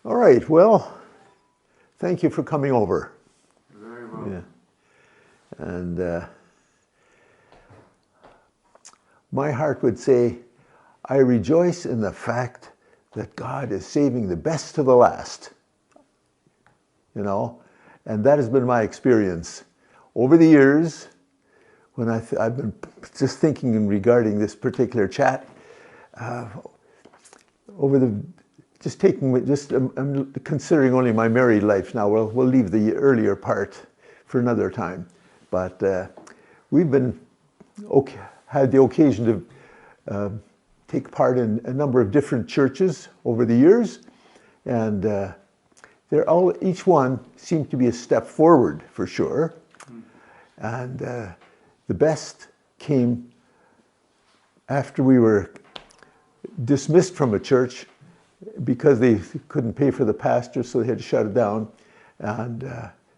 All right, well, thank you for coming over. Very well. Yeah. And my heart would say, I rejoice in the fact that God is saving the best to the last. You know, and that has been my experience over the years. When I've been just thinking regarding this particular chat, I'm considering only my married life now. We'll leave the earlier part for another time. But we've had the occasion to take part in a number of different churches over the years, and each one seemed to be a step forward for sure. And the best came after we were dismissed from a church because they couldn't pay for the pastor, so they had to shut it down. And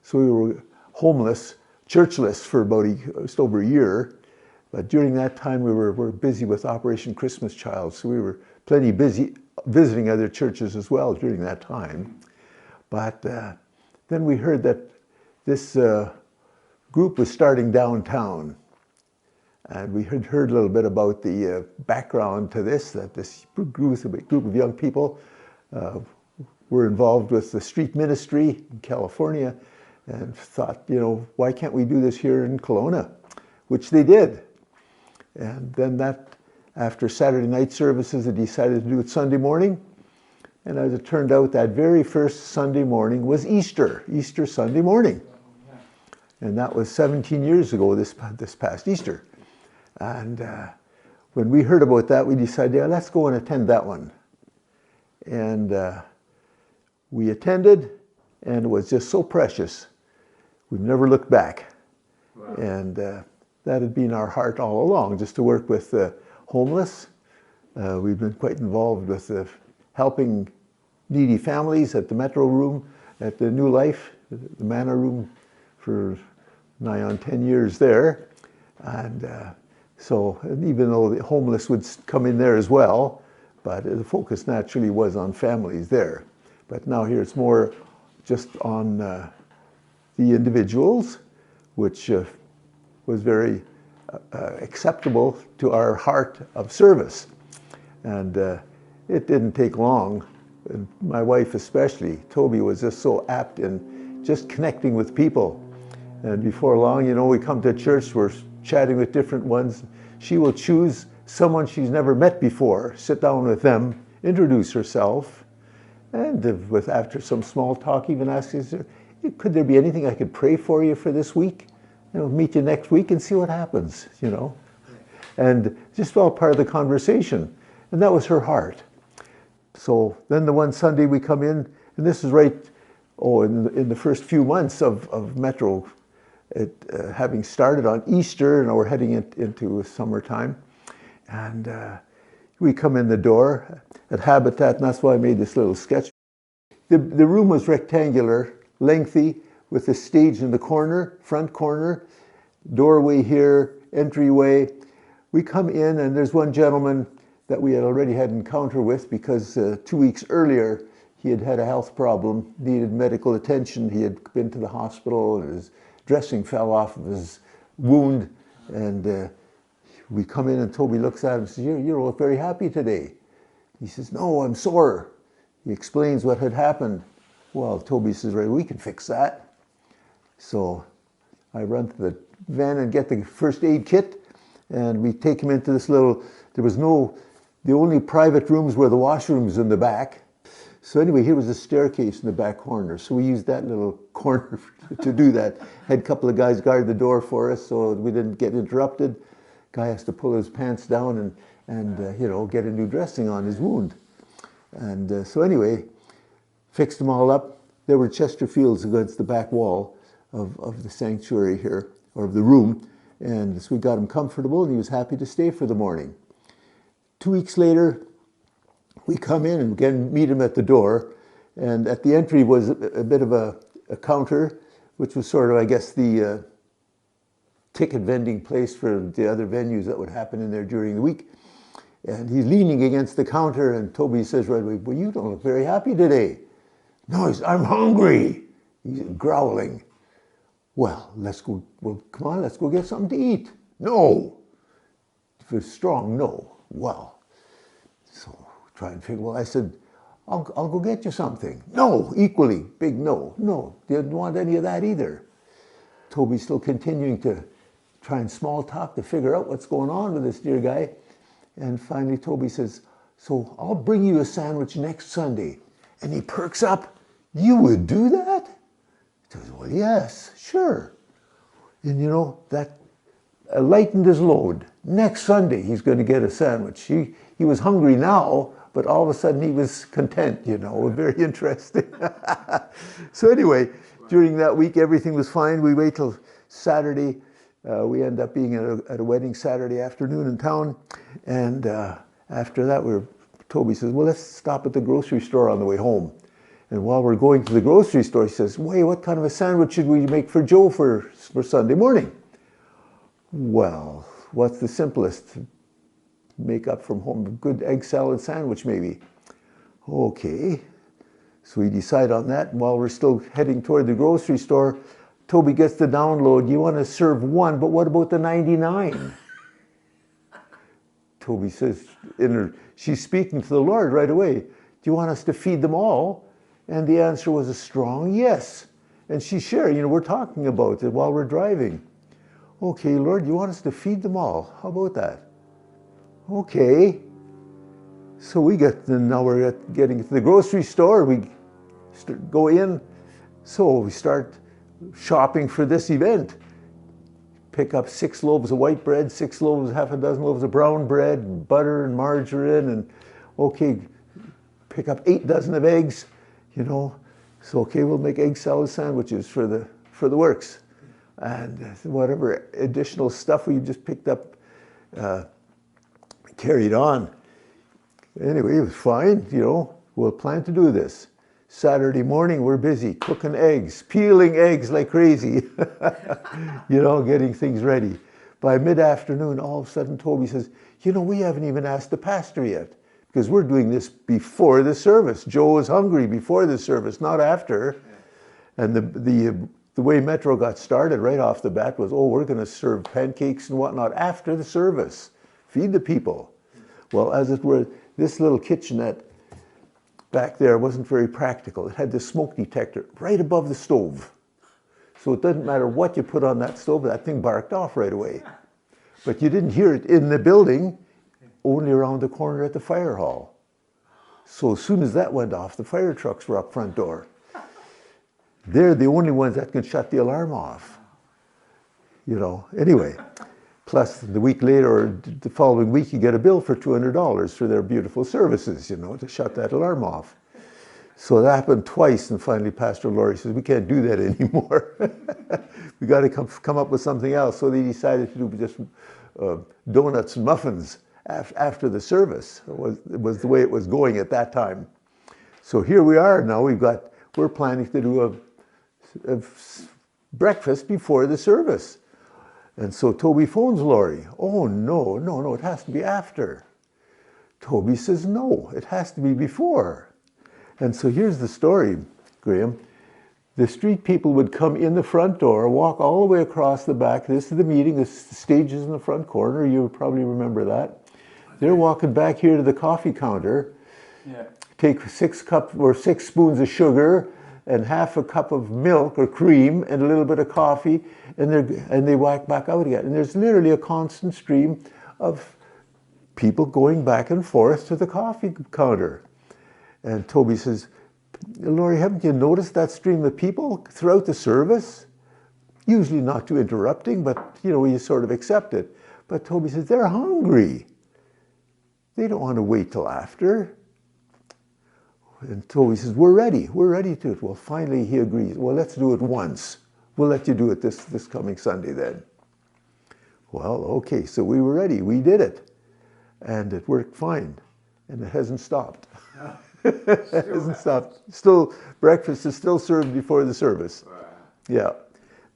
so we were homeless, churchless for about just over a year. But during that time, we were busy with Operation Christmas Child, so we were plenty busy visiting other churches as well during that time. But then we heard that this group was starting downtown. And we had heard a little bit about the background to this, that this group of young people were involved with the street ministry in California, and thought, you know, why can't we do this here in Kelowna? Which they did. And then after Saturday night services, they decided to do it Sunday morning. And as it turned out, that very first Sunday morning was Easter Sunday morning. And that was 17 years ago, this past Easter. And when we heard about that, we decided, yeah, let's go and attend that one. And we attended, and it was just so precious. We've never looked back. Wow. And that had been our heart all along, just to work with the homeless. We've been quite involved with helping needy families at the Metro Room, at the New Life, the Manna Room, for nigh on 10 years there. And so even though the homeless would come in there as well, but the focus naturally was on families there. But now here it's more just on the individuals, which was very acceptable to our heart of service. And it didn't take long. And my wife especially, Toby, was just so apt in just connecting with people. And before long, you know, we come to church, we're chatting with different ones. She will choose someone she's never met before, sit down with them, introduce herself, and after some small talk, even ask, could there be anything I could pray for you for this week? You know, meet you next week and see what happens, you know. And just all part of the conversation. And that was her heart. So then the one Sunday we come in, and this is right, in the first few months of Metro, having started on Easter, and we're heading into summertime. And we come in the door at Habitat, and that's why I made this little sketch. The room was rectangular, lengthy, with a stage in the corner, front corner, doorway here, entryway. We come in, and there's one gentleman that we had already had an encounter with, because 2 weeks earlier he had had a health problem, needed medical attention. He had been to the hospital, and his dressing fell off of his wound. And we come in, and Toby looks at him and says, you look very happy today. He says, no, I'm sore. He explains what had happened. Well, Toby says, right, we can fix that. So I run to the van and get the first aid kit, and we take him into this little, the only private rooms were the washrooms in the back. So anyway, here was a staircase in the back corner. So we used that little corner to do that. Had a couple of guys guard the door for us so we didn't get interrupted. Guy has to pull his pants down and you know, get a new dressing on his wound. And so anyway, fixed them all up. There were Chesterfields against the back wall of the sanctuary here, or of the room. And so we got him comfortable, and he was happy to stay for the morning. 2 weeks later, we come in and again meet him at the door. And at the entry was a bit of a counter, which was sort of, I guess, the ticket vending place for the other venues that would happen in there during the week. And he's leaning against the counter, and Toby says right away, well, you don't look very happy today. No, I'm hungry. He's growling. Well, let's go. Well, come on, let's go get something to eat. No. If it's strong, no. Well, so try and figure. Well, I said, I'll go get you something. No, equally big no. No, didn't want any of that either. Toby's still continuing to try and small talk to figure out what's going on with this dear guy. And finally, Toby says, so I'll bring you a sandwich next Sunday. And he perks up. You would do that? He says, well, yes, sure. And you know, that lightened his load. Next Sunday, he's going to get a sandwich. He was hungry now, but all of a sudden he was content, you know, very interesting. So anyway, during that week, everything was fine. We wait till Saturday. We end up being at a wedding Saturday afternoon in town. And after that, Toby says, well, let's stop at the grocery store on the way home. And while we're going to the grocery store, he says, wait, what kind of a sandwich should we make for Joe for Sunday morning? Well, what's the simplest? Make up from home, a good egg salad sandwich maybe. Okay, so we decide on that. And while we're still heading toward the grocery store, Toby gets the download. You want to serve one, but what about the 99? Toby says, she's speaking to the Lord right away. Do you want us to feed them all? And the answer was a strong yes. And she shared, you know, we're talking about it while we're driving. Okay, Lord, you want us to feed them all? How about that? Okay. So now we're getting to the grocery store. We go in. So we start shopping for this event. Pick up 6 loaves of white bread, 6 loaves, half a dozen loaves of brown bread, butter and margarine, and okay, pick up 8 dozen of eggs, you know. So okay, we'll make egg salad sandwiches for the works. And whatever additional stuff we just picked up, carried on. Anyway, it was fine, you know, we'll plan to do this. Saturday morning, we're busy cooking eggs, peeling eggs like crazy, you know, getting things ready. By mid-afternoon, all of a sudden, Toby says, you know, we haven't even asked the pastor yet, because we're doing this before the service. Joe was hungry before the service, not after. And the way Metro got started right off the bat was, oh, we're going to serve pancakes and whatnot after the service. Feed the people. Well, as it were, this little kitchenette back there wasn't very practical. It had the smoke detector right above the stove. So it doesn't matter what you put on that stove, that thing barked off right away. But you didn't hear it in the building, only around the corner at the fire hall. So as soon as that went off, the fire trucks were up front door. They're the only ones that can shut the alarm off. You know, anyway. Plus, the week later, or the following week, you get a bill for $200 for their beautiful services, you know, to shut that alarm off. So that happened twice, and finally Pastor Laurie says, we can't do that anymore. We got to come up with something else. So they decided to do just donuts and muffins after the service. It was the way it was going at that time. So here we are now. We're planning to do a breakfast before the service. And so Toby phones Laurie. Oh, no, it has to be after. Toby says, no, it has to be before. And so here's the story, Graham. The street people would come in the front door, walk all the way across the back. This is the meeting, the stage is in the front corner. You probably remember that. They're walking back here to the coffee counter. Yeah. Take 6 spoons of sugar and half a cup of milk or cream and a little bit of coffee, and they walk back out again. And there's literally a constant stream of people going back and forth to the coffee counter. And Toby says, Laurie, haven't you noticed that stream of people throughout the service? Usually not too interrupting, but you know, you sort of accept it. But Toby says, they're hungry. They don't want to wait till after. And Toby says, we're ready to it. Well, finally he agrees. Well, let's do it once. We'll let you do it this coming Sunday then. Well, okay, so we were ready. We did it. And it worked fine. And it hasn't stopped. It hasn't stopped. Still, breakfast is still served before the service. Wow. Yeah.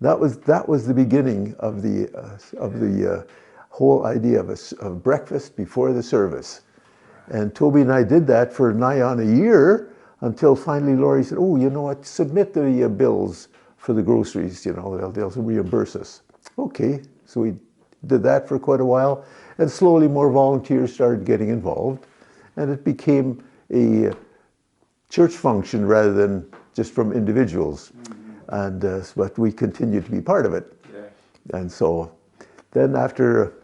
That was the beginning of the whole idea of breakfast before the service. And Toby and I did that for nigh on a year until finally Laurie said, oh, you know what, submit the bills for the groceries, you know, they'll reimburse us. Okay, so we did that for quite a while, and slowly more volunteers started getting involved, and it became a church function rather than just from individuals. And but we continued to be part of it. Yeah. And so then after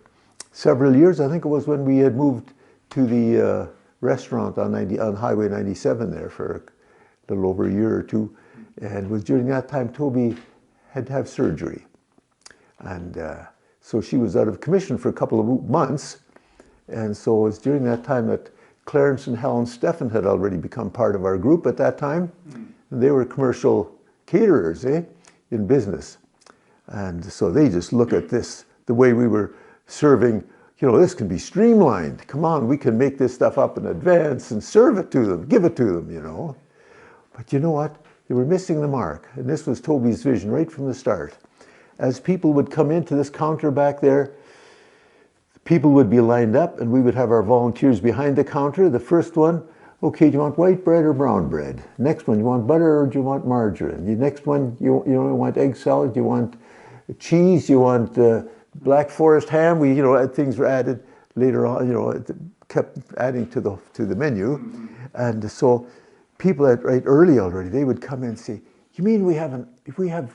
several years, I think it was when we had moved to the restaurant on Highway 97 there for a little over a year or two. And it was during that time Toby had to have surgery. And so she was out of commission for a couple of months. And so it was during that time that Clarence and Helen Steffen had already become part of our group at that time. And they were commercial caterers, in business. And so they just look at this, the way we were serving, you know, this can be streamlined. Come on, we can make this stuff up in advance and serve it to them, give it to them, you know. But you know what? They were missing the mark. And this was Toby's vision right from the start. As people would come into this counter back there, people would be lined up and we would have our volunteers behind the counter. The first one, okay, do you want white bread or brown bread? Next one, you want butter or do you want margarine? The next one, you want egg salad, you want cheese, you want Black Forest ham. We, you know, things were added later on, you know, it kept adding to the menu. And so people right early already, they would come in and say, you mean we have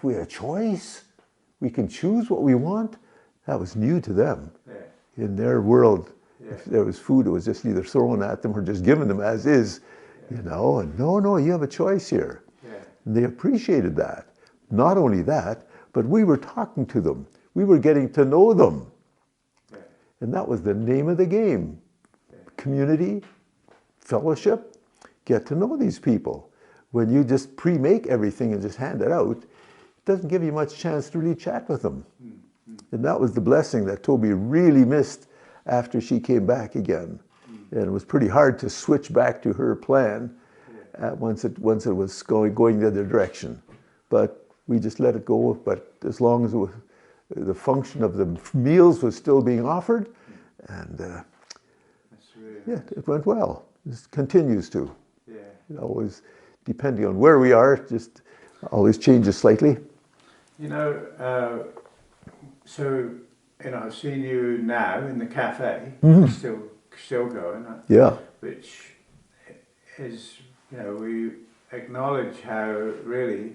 a choice? We can choose what we want? That was new to them. Yeah. In their world, if there was food, it was just either thrown at them or just given them as is, you know, and no, you have a choice here. Yeah. And they appreciated that. Not only that, but we were talking to them. We were getting to know them. Yeah. And that was the name of the game. Yeah. Community, fellowship, get to know these people. When you just pre-make everything and just hand it out, it doesn't give you much chance to really chat with them. And that was the blessing that Toby really missed after she came back again. And it was pretty hard to switch back to her plan once it was going the other direction. But we just let it go. But as long as the function of the meals was still being offered, and it went well. It continues to. Yeah. It always, depending on where we are, just always changes slightly. You know, so, you know, I've seen you now in the cafe, still going. Yeah. Which is, you know, we acknowledge how really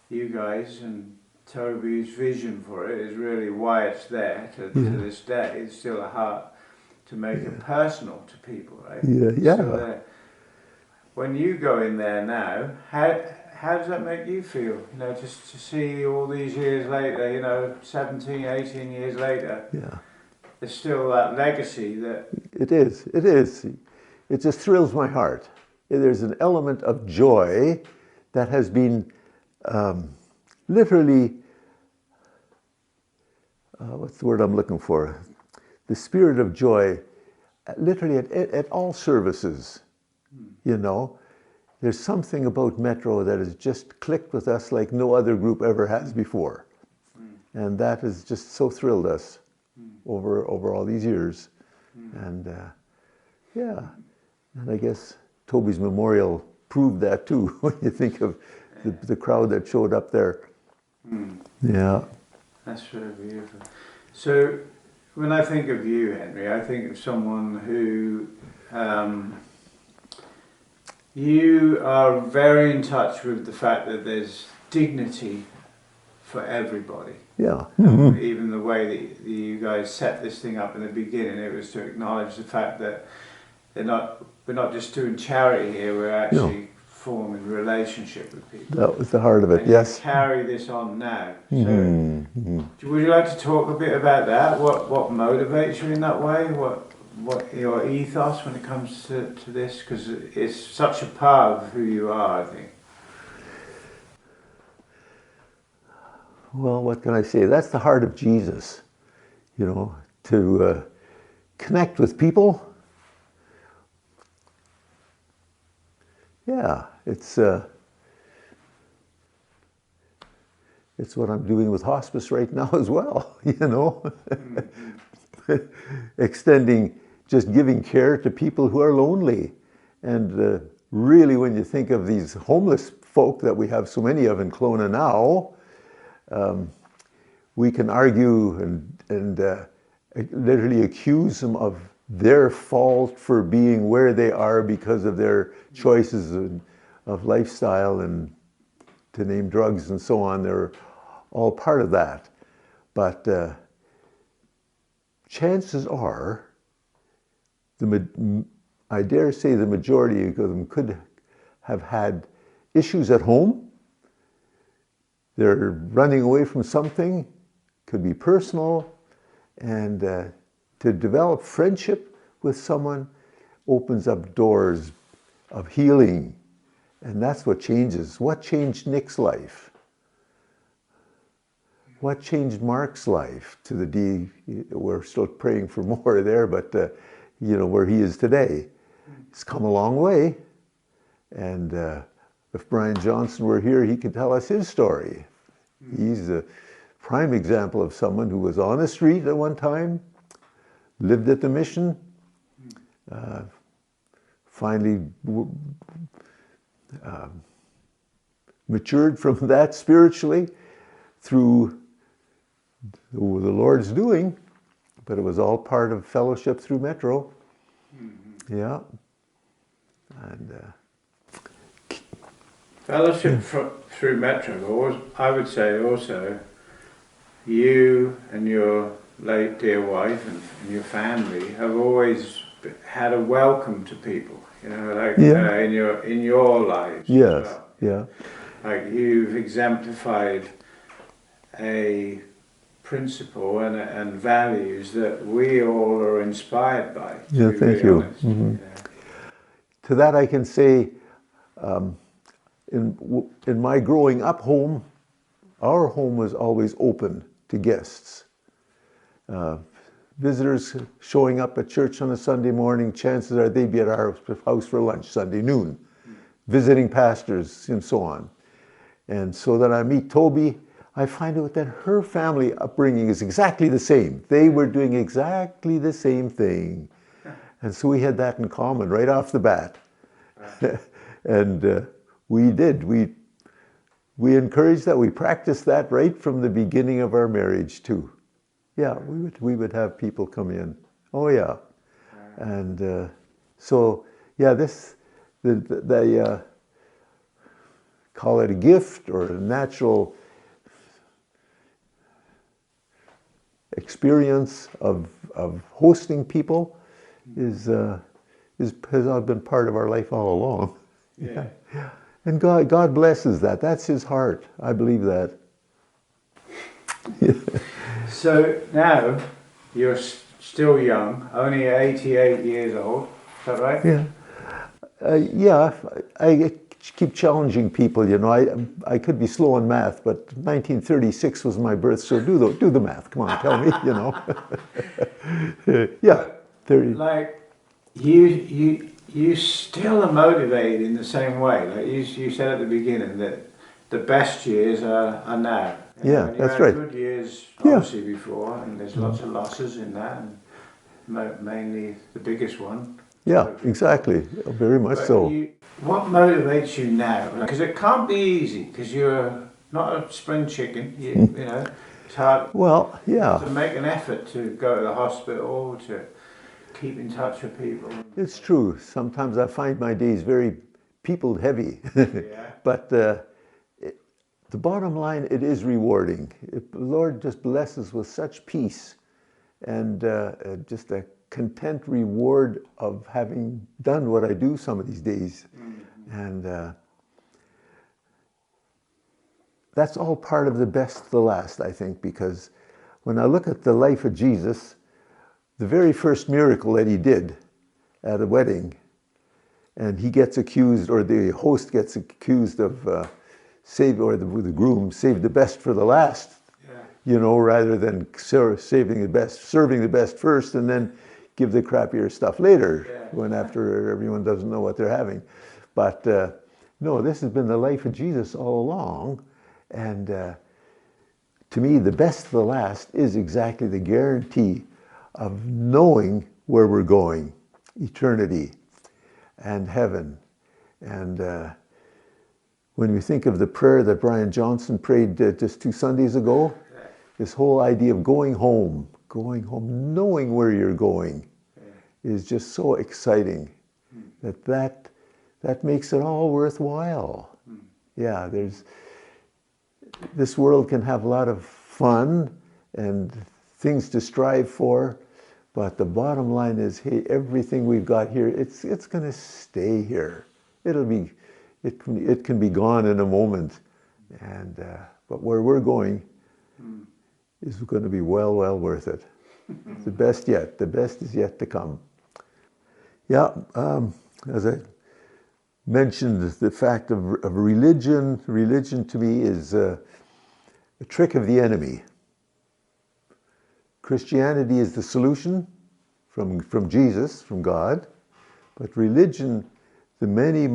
you guys and Toby's vision for it is really why it's there to this day. It's still a heart to make it personal to people, right? Yeah. So, when you go in there now, how does that make you feel? You know, just to see all these years later, you know, 17, 18 years later, there's still that legacy that... It is. It just thrills my heart. There's an element of joy that has been literally, what's the word I'm looking for? The spirit of joy, literally at all services, you know. There's something about Metro that has just clicked with us like no other group ever has before. And that has just so thrilled us over all these years. And and I guess Toby's memorial proved that too, when you think of the crowd that showed up there. Yeah. That's really beautiful. So when I think of you, Henry, I think of someone who you are very in touch with the fact that there's dignity for everybody. Yeah. Even the way that you guys set this thing up in the beginning, it was to acknowledge the fact that we're not just doing charity here, we're actually forming relationship with people. That was the heart of it, and yes. You carry this on now. So would you like to talk a bit about that? What motivates you in that way? What your ethos when it comes to this, because it's such a part of who you are, I think. Well, what can I say? That's the heart of Jesus, you know, to connect with people. Yeah, it's what I'm doing with hospice right now as well, you know. Extending, just giving care to people who are lonely and really, when you think of these homeless folk that we have so many of in Kelowna now, we can argue and literally accuse them of their fault for being where they are because of their choices of lifestyle and, to name, drugs and so on. They're all part of that. But chances are, I dare say the majority of them could have had issues at home. They're running away from something, could be personal, and to develop friendship with someone opens up doors of healing. And that's what changes. What changed Nick's life? What changed Mark's life to the D? We're still praying for more there, but where he is today. He's come a long way. And if Brian Johnson were here, he could tell us his story. He's a prime example of someone who was on the street at one time, lived at the mission, finally matured from that spiritually through the Lord's doing, but it was all part of fellowship through Metro. Mm-hmm. Yeah. And fellowship through Metro, I would say also, you and your late dear wife and your family have always had a welcome to people, in your lives. Yes, as well. yeah. Like you've exemplified a principle and values that we all are inspired by. Yeah, thank you. Mm-hmm. Yeah. To that I can say, in my growing up home, our home was always open to guests. Visitors showing up at church on a Sunday morning, chances are they'd be at our house for lunch Sunday noon, visiting pastors and so on. And so that I meet Toby, I find out that her family upbringing is exactly the same. They were doing exactly the same thing. And so we had that in common right off the bat. And we did. We encouraged that. We practiced that right from the beginning of our marriage too. Yeah, we would have people come in. Oh yeah. And so, yeah, they call it a gift or a natural experience of hosting people has been part of our life all along. Yeah. Yeah. And God blesses that. That's His heart. I believe that. So now you're still young, only 88 years old. Is that right? Yeah. Yeah. I keep challenging people. I could be slow in math, but 1936 was my birth. So do the math. Come on, tell me. Yeah. 30. Like you still are motivated in the same way. Like you said at the beginning that the best years are now. Yeah, that's right. Good years obviously before, and there's lots of losses in that, and mainly the biggest one. Yeah, exactly. Very much so. What motivates you now? Because it can't be easy, because you're not a spring chicken. It's hard. Well, yeah. To make an effort to go to the hospital, to keep in touch with people. It's true. Sometimes I find my days very people heavy. Yeah. But the bottom line, it is rewarding. The Lord just blesses with such peace and just a content reward of having done what I do some of these days. Mm-hmm. And that's all part of the best to the last, I think, because when I look at the life of Jesus, the very first miracle that He did at a wedding, and he gets accused, or the host gets accused of the groom saved the best for the last, rather than serving the best first and then give the crappier stuff later, when after everyone doesn't know what they're having. But no, this has been the life of Jesus all along, and to me, the best for the last is exactly the guarantee of knowing where we're going, eternity and heaven, And when we think of the prayer that Brian Johnson prayed just 2 Sundays ago, this whole idea of going home, knowing where you're going is just so exciting that makes it all worthwhile. Yeah, this world can have a lot of fun and things to strive for, but the bottom line is, hey, everything we've got here, it's going to stay here. It can be gone in a moment, and but where we're going is going to be well worth it. The best yet. The best is yet to come. Yeah, as I mentioned, the fact of religion. Religion to me is a trick of the enemy. Christianity is the solution from Jesus, from God, but religion, the many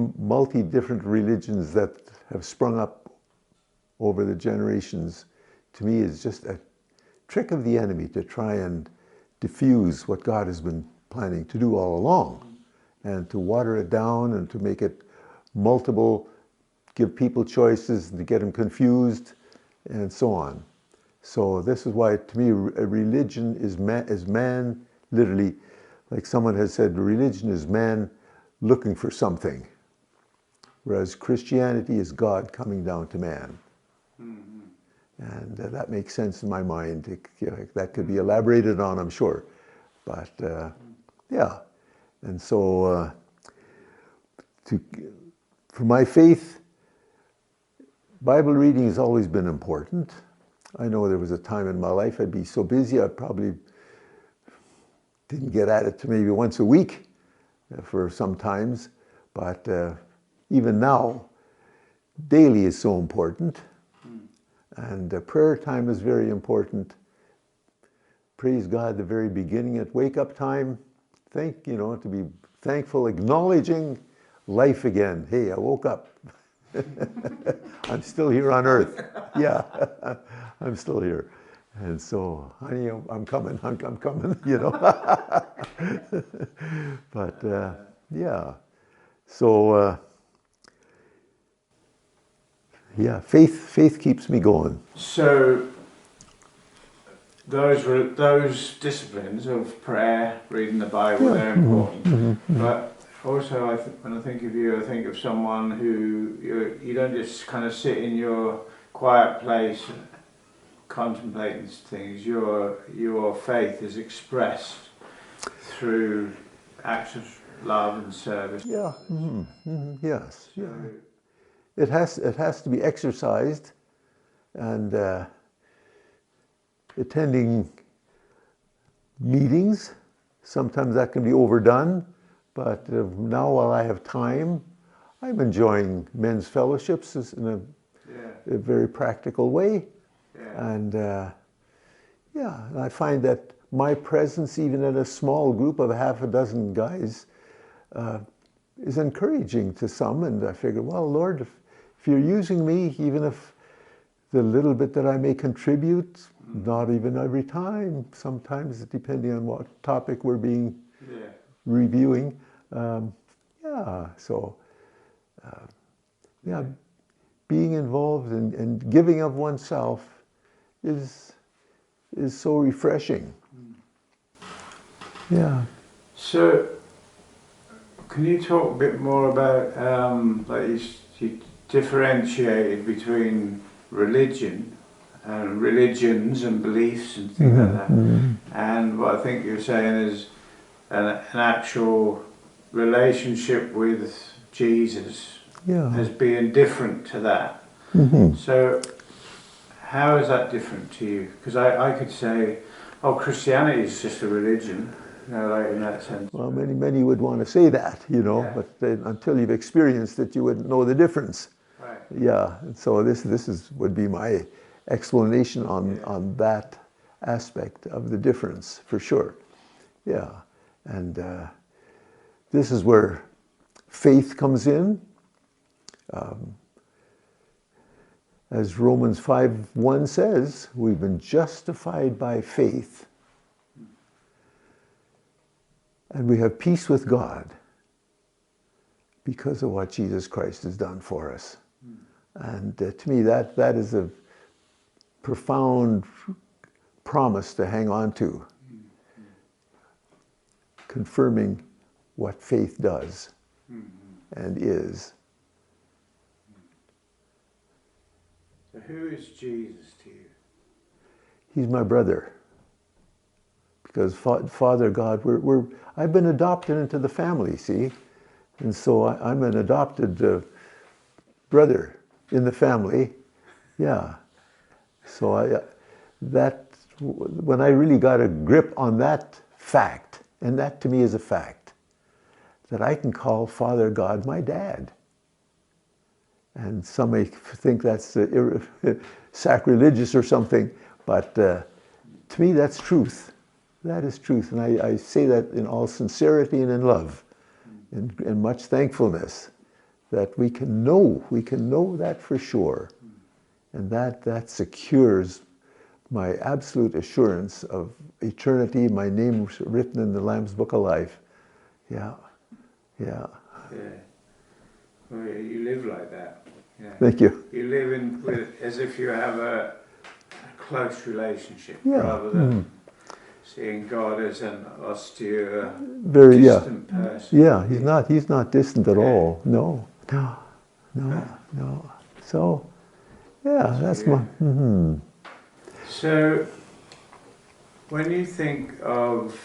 different religions that have sprung up over the generations, to me is just a trick of the enemy to try and diffuse what God has been planning to do all along, and to water it down and to make it multiple, give people choices, to get them confused, and so on. So this is why, to me, a religion is man, literally, like someone has said, religion is man looking for something, whereas Christianity is God coming down to man. And that makes sense in my mind. That could be elaborated on, I'm sure. But yeah, and so for my faith, Bible reading has always been important. I know there was a time in my life I'd be so busy I probably didn't get at it to maybe once a week for some times, but even now, daily is so important. And prayer time is very important. Praise God, the very beginning at wake-up time. To be thankful, acknowledging life again. Hey, I woke up. I'm still here on earth. Yeah, I'm still here. And so, honey, I'm coming, But, yeah. So, yeah, faith keeps me going. So those disciplines of prayer, reading the Bible, they're important. But also, when I think of you, I think of someone who you don't just kind of sit in your quiet place contemplating things. Your faith is expressed through acts of love and service. Yeah. Yes. Yeah. It has to be exercised, and attending meetings, sometimes that can be overdone, but now while I have time, I'm enjoying men's fellowships in a very practical way. And I find that my presence, even in a small group of half a dozen guys, is encouraging to some, and I figure, well, Lord, if you're using me, even if the little bit that I may contribute, not even every time, sometimes depending on what topic we're reviewing, being involved and giving of oneself is so refreshing. Yeah. So, can you talk a bit more about, like you differentiated between religion and religions and beliefs and things like that, and what I think you're saying is an actual relationship with Jesus as being different to that. So, how is that different to you? Because I could say, oh, Christianity is just a religion. Like in that sense. Well, many would want to say that, but until you've experienced it, you wouldn't know the difference. Right. Yeah, and so this would be my explanation on that aspect of the difference, for sure. Yeah, and this is where faith comes in. As Romans 5:1 says, we've been justified by faith. And we have peace with God because of what Jesus Christ has done for us. And to me, that is a profound promise to hang on to, confirming what faith does and is. So who is Jesus to you? He's my brother. Because Father God, I've been adopted into the family, see? And so I'm an adopted brother in the family. Yeah. So when I really got a grip on that fact, and that to me is a fact, that I can call Father God my dad. And some may think that's sacrilegious or something, but to me that's truth. That is truth. And I say that in all sincerity and in love, and much thankfulness, that we can know that for sure. And that secures my absolute assurance of eternity, my name written in the Lamb's Book of Life. Yeah. Yeah. Well, you live like that. Yeah. Thank you. You live as if you have a close relationship, rather than seeing God as an austere, distant person. Yeah, he's not distant at all. No. So, yeah, that's my. So, when you think of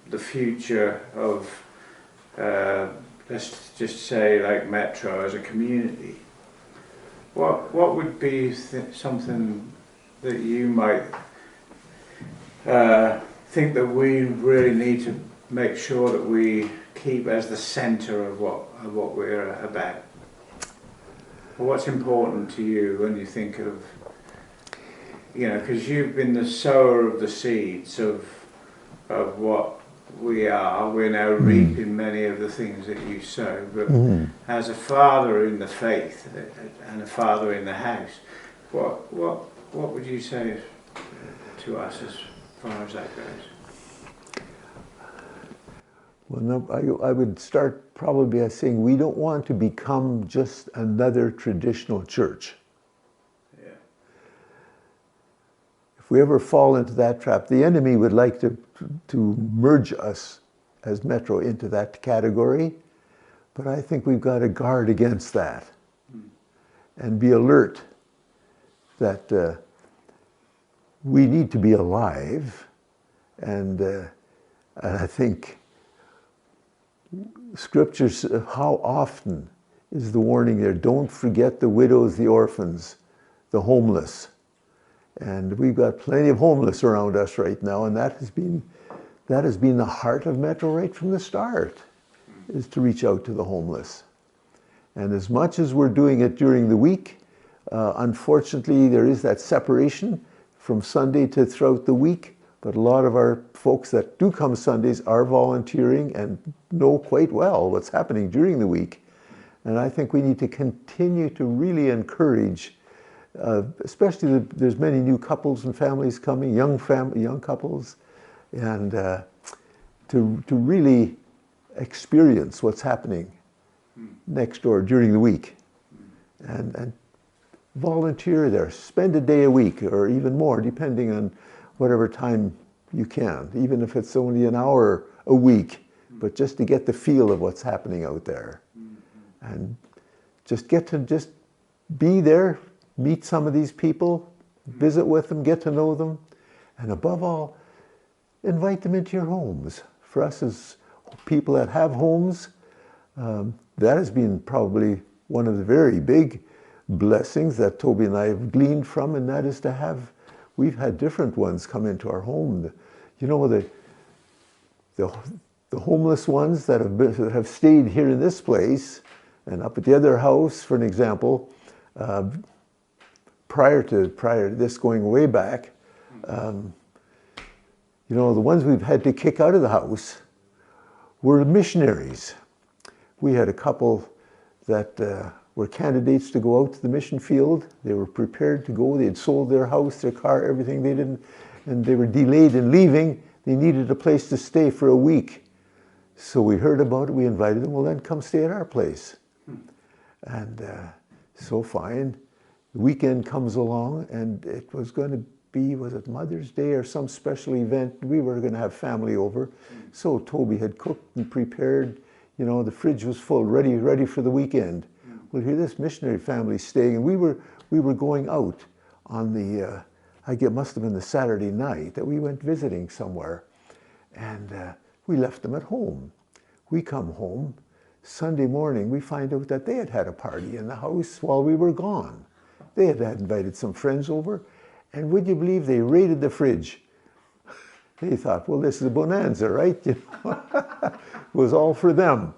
the future of, let's just say, like Metro as a community, what would be something that you might think that we really need to make sure that we keep as the centre of what we're about? What's important to you when you think of, because you've been the sower of the seeds of what we are. We're now reaping many of the things that you sow. But as a father in the faith and a father in the house, what would you say to us as far as that goes? Well, no, I would start probably by saying we don't want to become just another traditional church. Yeah. If we ever fall into that trap, the enemy would like to merge us as Metro into that category, but I think we've got to guard against that and be alert that we need to be alive, and I think Scriptures, how often is the warning there? Don't forget the widows, the orphans, the homeless. And we've got plenty of homeless around us right now, and that has been the heart of Metro right from the start, is to reach out to the homeless. And as much as we're doing it during the week, unfortunately there is that separation from Sunday to throughout the week. But a lot of our folks that do come Sundays are volunteering and know quite well what's happening during the week. And I think we need to continue to really encourage, especially there's many new couples and families coming, young couples, and to really experience what's happening next door during the week. And volunteer there, spend a day a week or even more, depending on whatever time you can, even if it's only an hour a week, but just to get the feel of what's happening out there. And just get to just be there, meet some of these people, visit with them, get to know them, and above all, invite them into your homes. For us as people that have homes, that has been probably one of the very big blessings that Toby and I have gleaned from, and that is to have, we've had different ones come into our home. The homeless ones that have stayed here in this place and up at the other house, for an example, prior to this going way back, the ones we've had to kick out of the house were missionaries. We had a couple that were candidates to go out to the mission field. They were prepared to go. They had sold their house, their car, everything. And they were delayed in leaving. They needed a place to stay for a week. So we heard about it, we invited them, well then come stay at our place. And so fine. The weekend comes along and it was going to be, was it Mother's Day or some special event? We were going to have family over. So Toby had cooked and prepared, you know, the fridge was full, ready for the weekend. Well, here this missionary family staying, and we were going out on the, I guess it must have been the Saturday night that we went visiting somewhere. And we left them at home. We come home. Sunday morning, we find out that they had had a party in the house while we were gone. They had invited some friends over, and would you believe they raided the fridge? They thought, well, this is a bonanza, right? You know? It was all for them.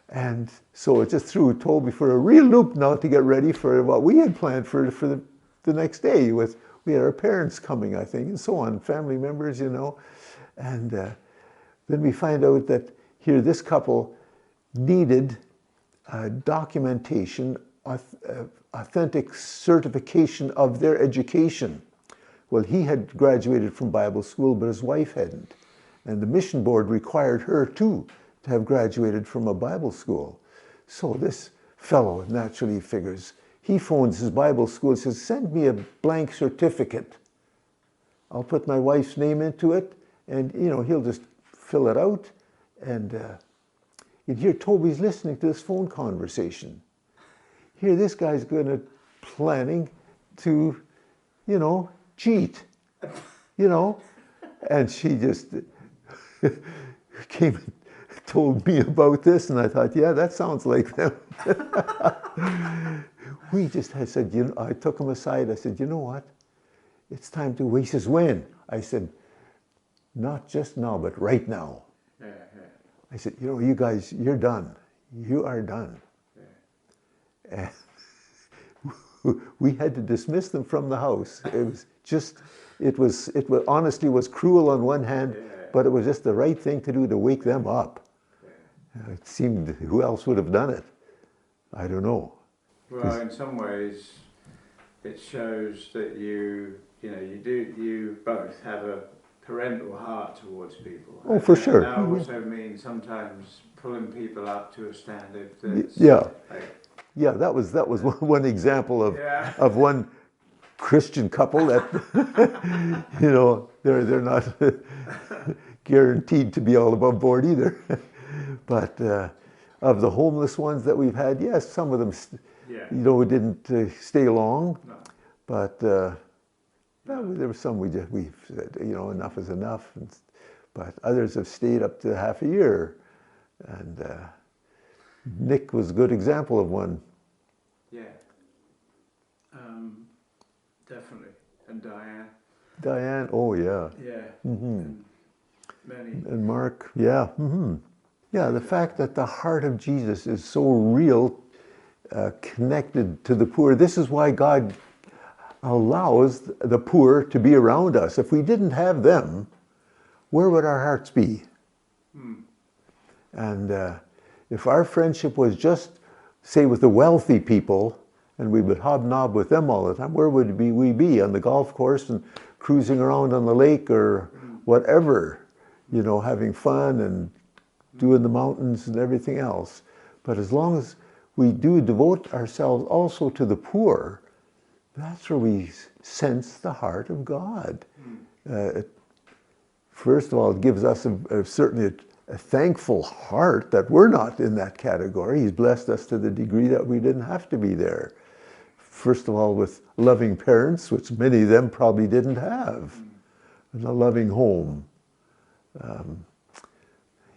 And so it just threw Toby for a real loop now to get ready for what we had planned for the next day. We had our parents coming, I think, and so on, family members, you know. And then we find out that here this couple needed documentation, authentic certification of their education. Well, he had graduated from Bible school, but his wife hadn't. And the mission board required her too to have graduated from a Bible school. So this fellow naturally figures, he phones his Bible school and says, send me a blank certificate. I'll put my wife's name into it, and you know, he'll just fill it out. And here Toby's listening to this phone conversation. Here this guy's planning to, you know, cheat, you know. And she just came and told me about this, and I thought, yeah, that sounds like them. I said, you know, I took him aside. I said, you know what? It's time to. He says, when? I said, not just now, but right now. Yeah. I said, you know, you guys, you're done. You are done. Yeah. And we had to dismiss them from the house. It was just, it was honestly was cruel on one hand, but it was just the right thing to do to wake them up. Yeah. It seemed, who else would have done it? I don't know. Well, in some ways, it shows that you both have a parental heart towards people. Oh, for sure. That also means sometimes pulling people up to a standard that's... Yeah. Like, yeah, that was one example of one Christian couple that, you know, they're not guaranteed to be all above board either. But of the homeless ones that we've had, yes, some of them, you know, didn't stay long. No. But there were some we said, you know, enough is enough. But others have stayed up to half a year. And Nick was a good example of one. Yeah. Definitely. And Diane. Diane, oh yeah. Yeah. Mm-hmm. And many. And Mark, yeah. Mm-hmm. Yeah, the fact that the heart of Jesus is so real, connected to the poor. This is why God allows the poor to be around us. If we didn't have them, where would our hearts be? And if our friendship was just, say, with the wealthy people, and we would hobnob with them all the time, where would we be? On the golf course and cruising around on the lake or whatever, you know, having fun and doing the mountains and everything else. But as long as we do devote ourselves also to the poor, that's where we sense the heart of God. First of all, it gives us certainly a thankful heart that we're not in that category. He's blessed us to the degree that we didn't have to be there. First of all, with loving parents, which many of them probably didn't have, and a loving home.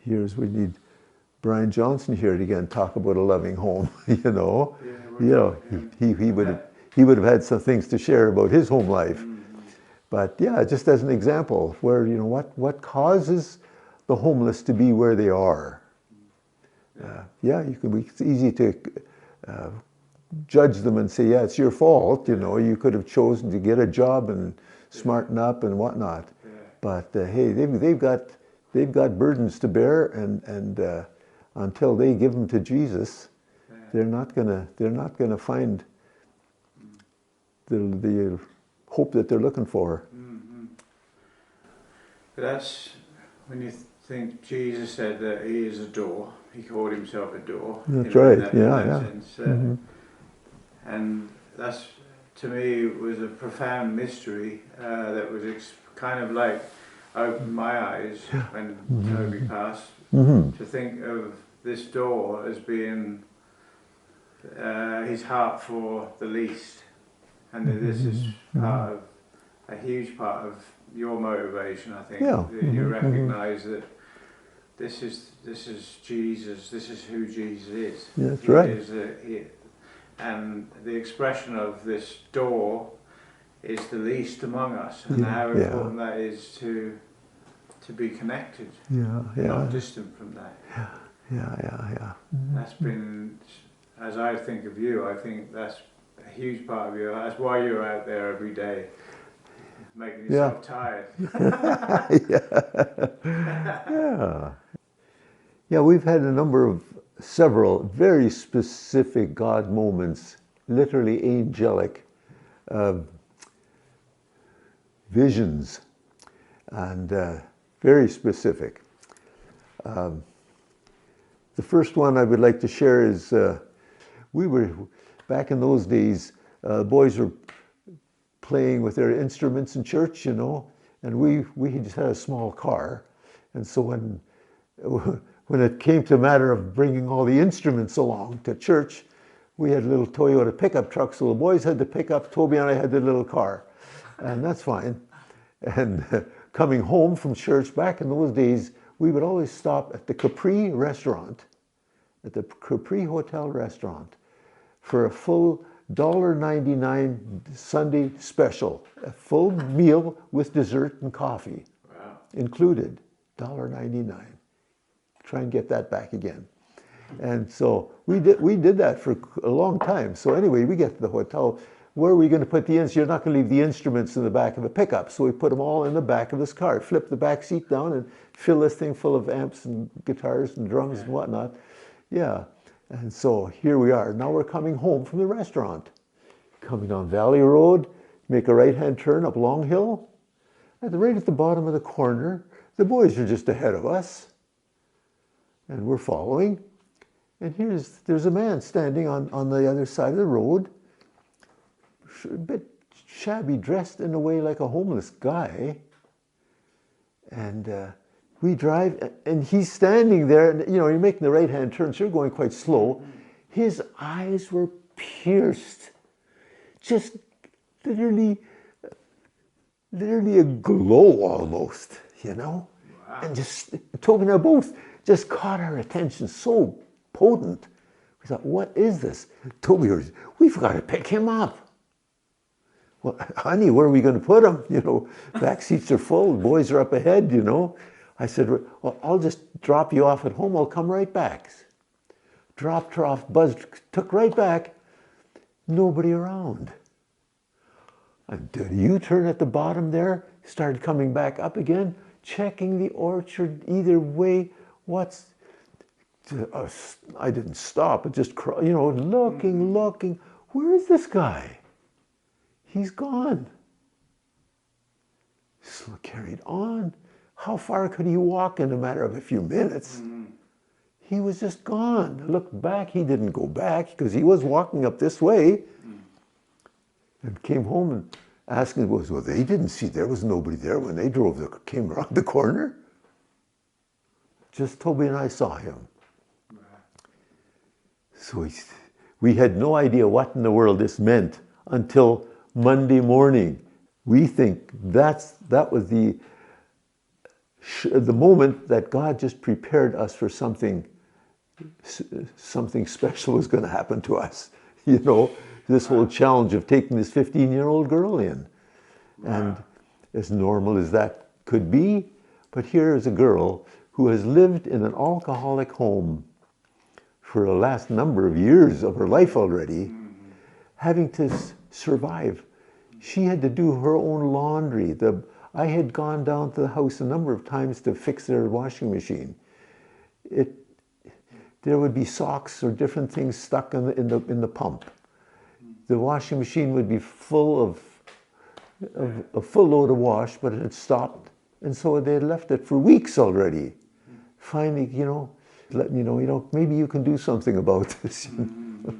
We need Brian Johnson here to again talk about a loving home. You know, he would have had some things to share about his home life. But yeah, just as an example, where you know what causes the homeless to be where they are. It's easy to judge them and say, yeah, it's your fault. You know, you could have chosen to get a job and smarten up and whatnot. But hey, they've got burdens to bear, and until they give them to Jesus, they're not gonna find the hope that they're looking for. But that's when you think Jesus said that he is a door. He called himself a door. That's right. In Yeah, that yeah. sense. And that's, to me, was a profound mystery that was kind of like opened my eyes when Toby passed, to think of this door as being his heart for the least, and that this is part of a huge part of your motivation. I think that you recognise that this is Jesus. This is who Jesus is. Yeah, that's right. And the expression of this door is the least among us, and how important that is to be connected, not distant from that. That's been, as I think of you, I think that's a huge part of you. That's why you're out there every day, making yourself tired. Yeah, we've had several very specific God moments, literally angelic visions, and very specific. The first one I would like to share is we were, back in those days, boys were playing with their instruments in church, you know, and we just had a small car. And so when it came to a matter of bringing all the instruments along to church, we had a little Toyota pickup truck, so the boys had the pickup, Toby and I had the little car, and that's fine. And coming home from church, back in those days, we would always stop at the Capri restaurant, at the Capri Hotel restaurant, for a full $1.99 Sunday special, a full meal with dessert and coffee included, $1.99. Try and get that back again. And so we did that for a long time. So anyway, we get to the hotel. Where are we going to put the instruments? You're not going to leave the instruments in the back of a pickup. So we put them all in the back of this car, flip the back seat down and fill this thing full of amps and guitars and drums and whatnot. Yeah. And so here we are. Now we're coming home from the restaurant. Coming down Valley Road, make a right-hand turn up Long Hill. Right at the bottom of the corner, the boys are just ahead of us. And we're following. And there's a man standing on the other side of the road, a bit shabby, dressed in a way like a homeless guy. And we drive, and he's standing there, and you know, you're making the right-hand turn, so you're going quite slow. His eyes were pierced, just literally aglow almost, you know? Wow. And just, Toby and I both just caught our attention, so potent. We thought, what is this? Toby was, we've got to pick him up. Well, honey, where are we going to put him? You know, back seats are full, the boys are up ahead, you know. I said, well, I'll just drop you off at home, I'll come right back. Dropped her off, buzzed, took right back, nobody around. And did you turn at the bottom there, started coming back up again, checking the orchard either way. I didn't stop, but just, you know, looking. Where is this guy? He's gone. So carried on. How far could he walk in a matter of a few minutes? He was just gone. I looked back, he didn't go back because he was walking up this way. And came home and asking, well, they didn't see, there was nobody there when they came around the corner. Just Toby and I saw him. So we had no idea what in the world this meant until Monday morning. We think that was the moment that God just prepared us for something special was going to happen to us. You know, this whole challenge of taking this 15-year-old girl in. And as normal as that could be, but here is a girl who has lived in an alcoholic home for the last number of years of her life already, having to survive. She had to do her own laundry. I had gone down to the house a number of times to fix their washing machine. There would be socks or different things stuck in the pump. The washing machine would be full of a full load of wash, but it had stopped. And so they had left it for weeks already. finally, let me know, maybe you can do something about this.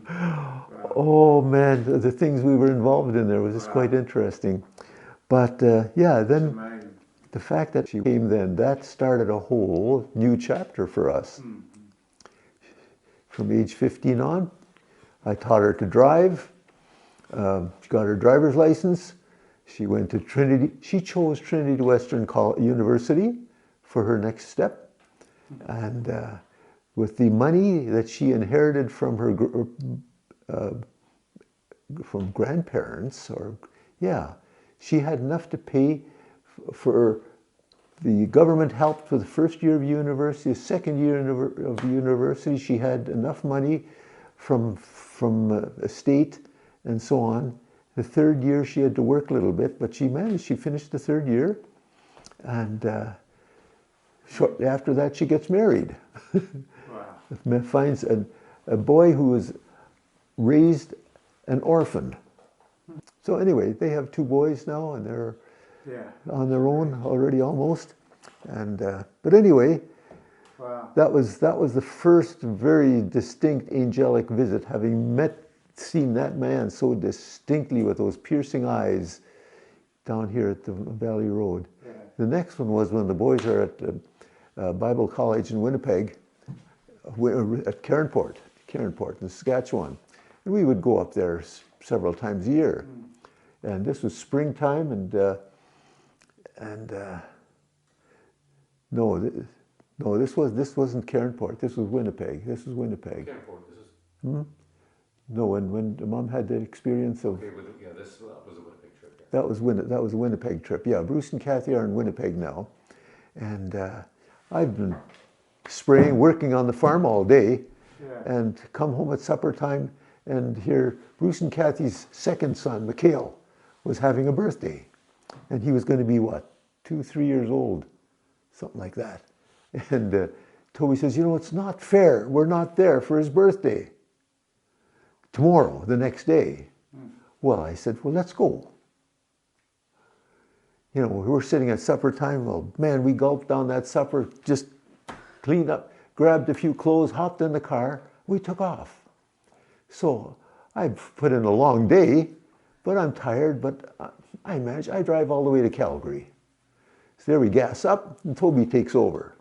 Wow. Oh man, the things we were involved in there was just quite interesting. But yeah, It's then amazing. the fact that she came then, that started a whole new chapter for us. From age 15 on, I taught her to drive. She got her driver's license. She went to Trinity. She chose Trinity Western University for her next step. And with the money that she inherited from her from grandparents, she had enough to pay for the government helped for the first year of university. The second year of university, she had enough money from a state and so on. The third year, she had to work a little bit, but she managed. She finished the third year, and shortly after that, she gets married. Wow. Finds a boy who was raised an orphan. So anyway, they have 2 boys now, and they're on their own already almost. And but anyway, Wow. that was the first very distinct angelic visit, having seen that man so distinctly with those piercing eyes down here at the Valley Road. Yeah. The next one was when the boys are at Bible College in Winnipeg, at Cairnport in Saskatchewan. And we would go up there several times a year. And this was springtime, and this wasn't Cairnport. This was Winnipeg. Cairnport, this is... No, when Mom had the experience of... Okay, that was a Winnipeg trip. Yeah. That was a Winnipeg trip. Yeah, Bruce and Kathy are in Winnipeg now. And I've been spraying, working on the farm all day, and come home at supper time and hear Bruce and Kathy's second son, Mikhail, was having a birthday. And he was going to be, 2, 3 years old, something like that. And Toby says, it's not fair. We're not there for his birthday. Tomorrow, the next day. Well, I said, let's go. We were sitting at supper time. Well, man, we gulped down that supper, just cleaned up, grabbed a few clothes, hopped in the car. We took off. So I've put in a long day, but I'm tired, but I manage. I drive all the way to Calgary. So there we gas up, and Toby takes over.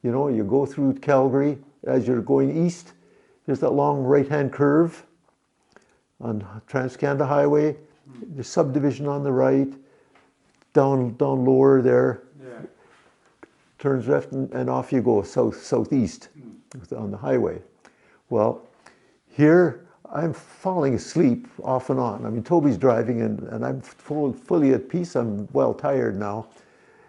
You go through Calgary. As you're going east, there's that long right-hand curve on Trans-Canada Highway. The subdivision on the right, down lower there. Yeah. Turns left, and off you go, southeast on the highway. Well, here I'm falling asleep off and on. I mean, Toby's driving, and I'm fully at peace. I'm well tired now.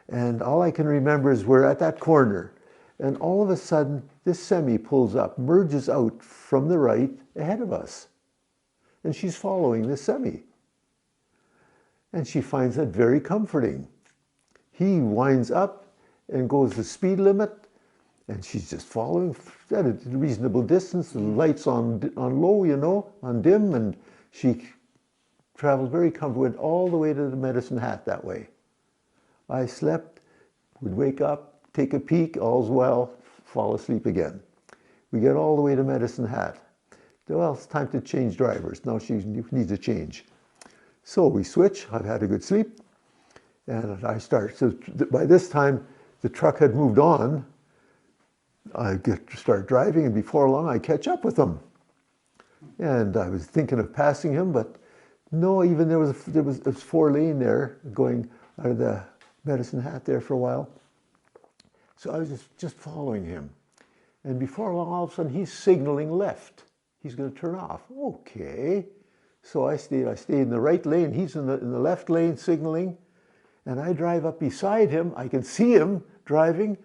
And all I can remember is we're at that corner. And all of a sudden, this semi pulls up, merges out from the right ahead of us. And she's following this semi. And she finds that very comforting. He winds up and goes the speed limit, and she's just following at a reasonable distance. The lights on low, on dim, and she traveled very comfortably, went all the way to the Medicine Hat that way. I slept, would wake up, take a peek, all's well, fall asleep again. We get all the way to Medicine Hat. Well, it's time to change drivers. Now she needs a change. So we switch. I've had a good sleep. And I start. So by this time, the truck had moved on. I get to start driving, and before long, I catch up with him. And I was thinking of passing him, but no, even there was 4-lane there going out of the Medicine Hat there for a while. So I was just following him. And before long, all of a sudden, he's signaling left. He's going to turn off. Okay. So I stayed in the right lane. He's in the left lane signaling. And I drive up beside him. I can see him driving.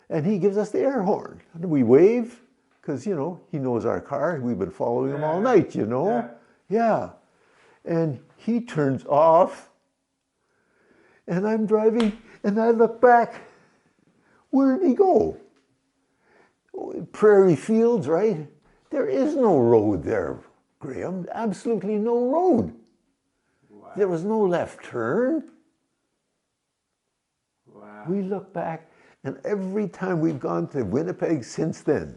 And he gives us the air horn. And we wave because, he knows our car. We've been following him all night, Yeah. And he turns off. And I'm driving, and I look back. Where did he go? Prairie fields, right? There is no road there, Graham. Absolutely no road. Wow. There was no left turn. Wow. We look back, And every time we've gone to Winnipeg since then,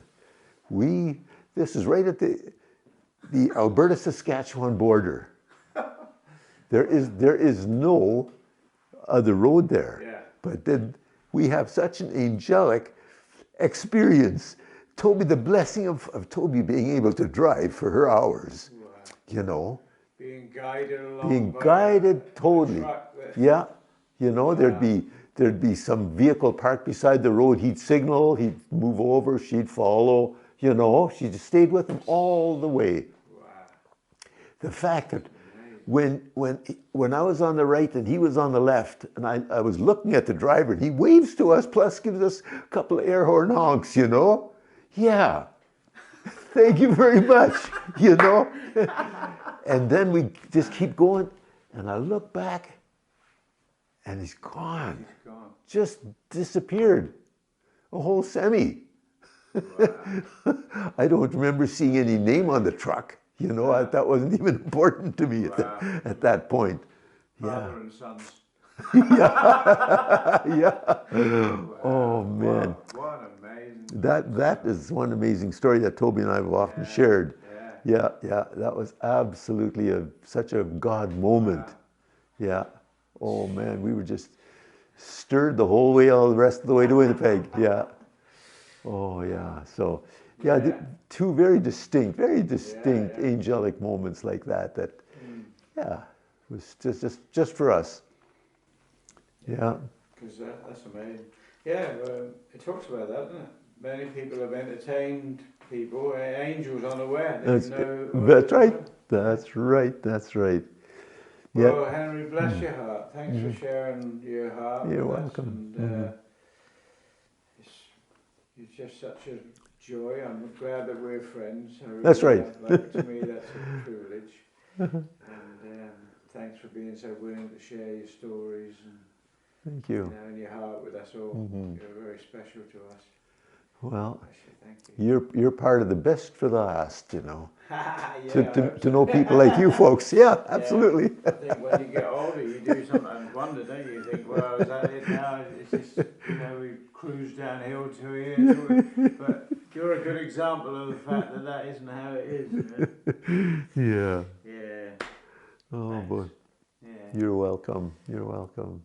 this is right at the Alberta-Saskatchewan border. There is no other road there. Yeah. But then we have such an angelic experience. Toby, the blessing of Toby being able to drive for her hours, Wow. you know. Being guided along. Being by guided a totally. truck that- Yeah. You know, Wow. there'd be some vehicle parked beside the road. He'd signal, he'd move over, she'd follow, you know. She just stayed with him all the way. Wow. The fact that when I was on the right and he was on the left, and I was looking at the driver, and he waves to us, plus gives us a couple of air horn honks, you know? Yeah. Thank you very much, you know? And then we just keep going, and I look back, and he's gone. He's gone. Just disappeared. A whole semi. Wow. I don't remember seeing any name on the truck. You know, that wasn't even important to me at that point. Father and sons. Yeah. Wow. Oh man. What amazing. That is one amazing story that Toby and I have often shared. Yeah. Yeah. That was absolutely such a God moment. Wow. Yeah. Oh man, we were just stirred the whole way, all the rest of the way to Winnipeg. Yeah. Oh yeah. So Yeah. two very distinct angelic moments like that. Was just for us. Yeah. Because that's amazing. Yeah, it talks about that, doesn't it? Many people have entertained people, angels unaware. That's right. That's right. Well, Henry, bless your heart. Thanks for sharing your heart. You're with welcome. Us. And, you're just such a joy. I'm glad that we're friends. That's right. Like, to me, that's a privilege. And thanks for being so willing to share your stories Thank you. and your heart with us all. You're very special to us. Well, Thank you. you're part of the best for the last, you know. Yeah, To know people like you folks. Yeah, absolutely. I think when you get older, you do sometimes wonder, don't you? You think, well, is that it now? It's just, we cruise downhill to here. But you're a good example of the fact that isn't how it is. Yeah. Yeah. Oh Thanks. boy. Yeah. You're welcome. You're welcome.